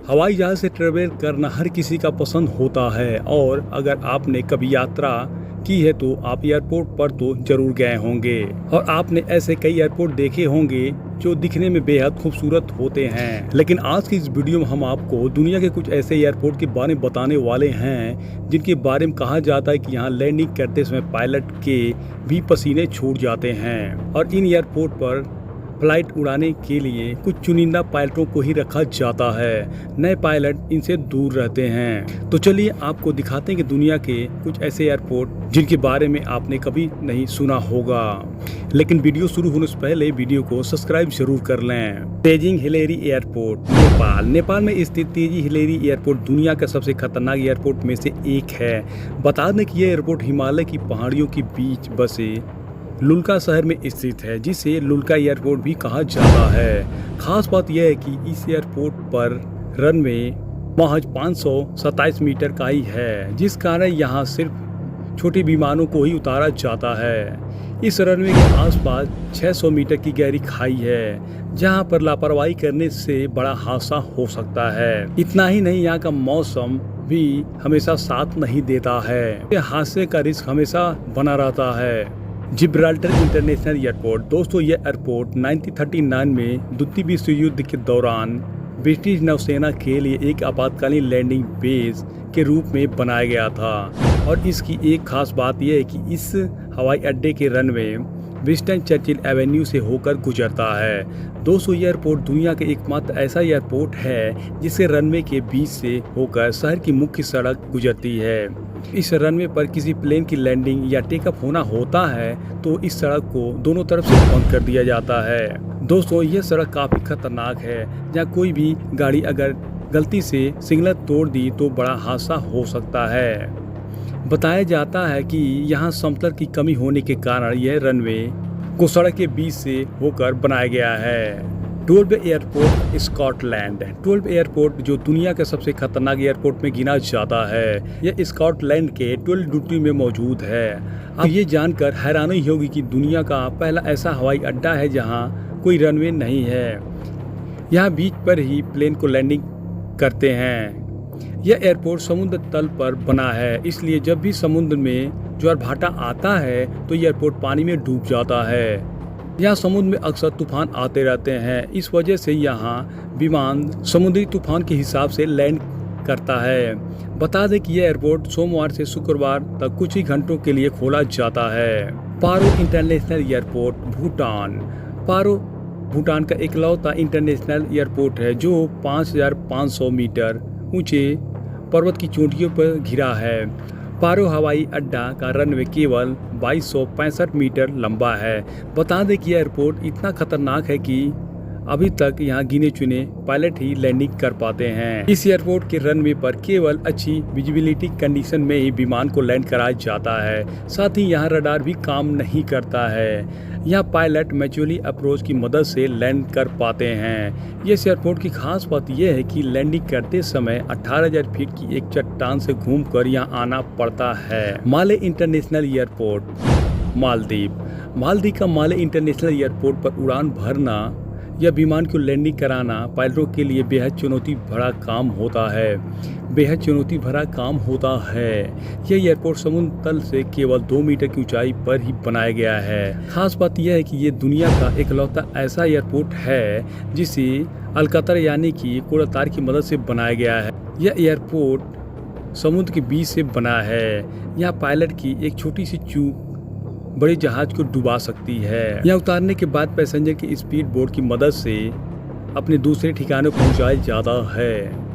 हवाई जहाज से ट्रेवल करना हर किसी का पसंद होता है और अगर आपने कभी यात्रा की है तो आप एयरपोर्ट पर तो जरूर गए होंगे और आपने ऐसे कई एयरपोर्ट देखे होंगे जो दिखने में बेहद खूबसूरत होते हैं। लेकिन आज की इस वीडियो में हम आपको दुनिया के कुछ ऐसे एयरपोर्ट के बारे में बताने वाले हैं जिनके बारे में कहा जाता है कि यहाँ लैंडिंग करते समय पायलट के भी पसीने छूट जाते हैं और इन एयरपोर्ट पर फ्लाइट उड़ाने के लिए कुछ चुनिंदा पायलटों को ही रखा जाता है। नए पायलट इनसे दूर रहते हैं। तो चलिए आपको दिखाते हैं कि दुनिया के कुछ ऐसे एयरपोर्ट जिनके बारे में आपने कभी नहीं सुना होगा। लेकिन वीडियो शुरू होने से पहले वीडियो को सब्सक्राइब जरूर कर लें। तेजिंग हिलेरी एयरपोर्ट नेपाल में स्थित तेजी हिलेरी एयरपोर्ट दुनिया का सबसे खतरनाक एयरपोर्ट में से एक है। बता दें कि यह एयरपोर्ट हिमालय की पहाड़ियों के बीच बसे लुल्का शहर में स्थित है, जिसे लुल्का एयरपोर्ट भी कहा जाता है। खास बात यह है कि इस एयरपोर्ट पर रनवे महज 527 मीटर का ही है, जिस कारण यहाँ सिर्फ छोटे विमानों को ही उतारा जाता है। इस रनवे के आसपास 600 मीटर की गहरी खाई है, जहाँ पर लापरवाही करने से बड़ा हादसा हो सकता है। इतना ही नहीं, यहाँ का मौसम भी हमेशा साथ नहीं देता है। हादसे का रिस्क हमेशा बना रहता है। जिब्राल्टर इंटरनेशनल एयरपोर्ट दोस्तों, यह एयरपोर्ट 1939 में द्वितीय विश्व युद्ध के दौरान ब्रिटिश नौसेना के लिए एक आपातकालीन लैंडिंग बेस के रूप में बनाया गया था और इसकी एक खास बात यह है कि इस हवाई अड्डे के रनवे विंस्टन चर्चिल एवेन्यू से होकर गुजरता है। दोस्तों, यह एयरपोर्ट दुनिया के एकमात्र ऐसा एयरपोर्ट है जिसके रनवे के बीच से होकर शहर की मुख्य सड़क गुजरती है। इस रनवे पर किसी प्लेन की लैंडिंग या टेक ऑफ होना होता है तो इस सड़क को दोनों तरफ से बंद कर दिया जाता है। दोस्तों, यह सड़क काफ़ी खतरनाक है, जहाँ कोई भी गाड़ी अगर गलती से सिग्नल तोड़ दी तो बड़ा हादसा हो सकता है। बताया जाता है कि यहाँ समतल की कमी होने के कारण यह रनवे को सड़क के बीच से होकर बनाया गया है। 12 एयरपोर्ट स्कॉटलैंड 12 एयरपोर्ट जो दुनिया के सबसे खतरनाक एयरपोर्ट में गिना जाता है, यह स्कॉटलैंड के 12 ड्यूटी में मौजूद है। अब ये जानकर हैरानी होगी कि दुनिया का पहला ऐसा हवाई अड्डा है जहां कोई रनवे नहीं है। यहाँ बीच पर ही प्लेन को लैंडिंग करते हैं। यह एयरपोर्ट समुद्र तल पर बना है, इसलिए जब भी समुद्र में ज्वार भाटा आता है तो यह एयरपोर्ट पानी में डूब जाता है। यहाँ समुद्र में अक्सर तूफान आते रहते हैं, इस वजह से यहाँ विमान समुद्री तूफान के हिसाब से लैंड करता है। बता दें कि यह एयरपोर्ट सोमवार से शुक्रवार तक कुछ ही घंटों के लिए खोला जाता है। पारो इंटरनेशनल एयरपोर्ट भूटान पारो भूटान का इकलौता इंटरनेशनल एयरपोर्ट है जो 5500 मीटर ऊंचे पर्वत की चोटियों पर घिरा है। पारो हवाई अड्डा का रनवे केवल 2265 मीटर लंबा है। बता दें कि यह एयरपोर्ट इतना खतरनाक है कि अभी तक यहाँ गिने चुने पायलट ही लैंडिंग कर पाते हैं। इस एयरपोर्ट के रनवे पर केवल अच्छी विजिबिलिटी कंडीशन में ही विमान को लैंड कराया जाता है। साथ ही यहाँ रडार भी काम नहीं करता है। यहाँ पायलट मैन्युअली अप्रोच की मदद से लैंड कर पाते हैं। इस एयरपोर्ट की खास बात यह है कि लैंडिंग करते समय 18,000 फीट की एक चट्टान से घूमकर यहाँ आना पड़ता है। माले इंटरनेशनल एयरपोर्ट मालदीव का माले इंटरनेशनल एयरपोर्ट पर उड़ान भरना या विमान को लैंडिंग कराना पायलटों के लिए बेहद चुनौती भरा काम होता है। यह एयरपोर्ट समुद्र तल से केवल 2 मीटर की ऊंचाई पर ही बनाया गया है। खास बात यह है कि यह दुनिया का इकलौता ऐसा एयरपोर्ट है जिसे अलकतर यानी कि कोड़ातार की मदद से बनाया गया है। यह एयरपोर्ट समुद्र के बीच से बना है। यहाँ पायलट की एक छोटी सी चूक बड़े जहाज को डुबा सकती है। यहाँ उतारने के बाद पैसेंजर की स्पीड बोट की मदद से अपने दूसरे ठिकाने पहुंचाया जाता है।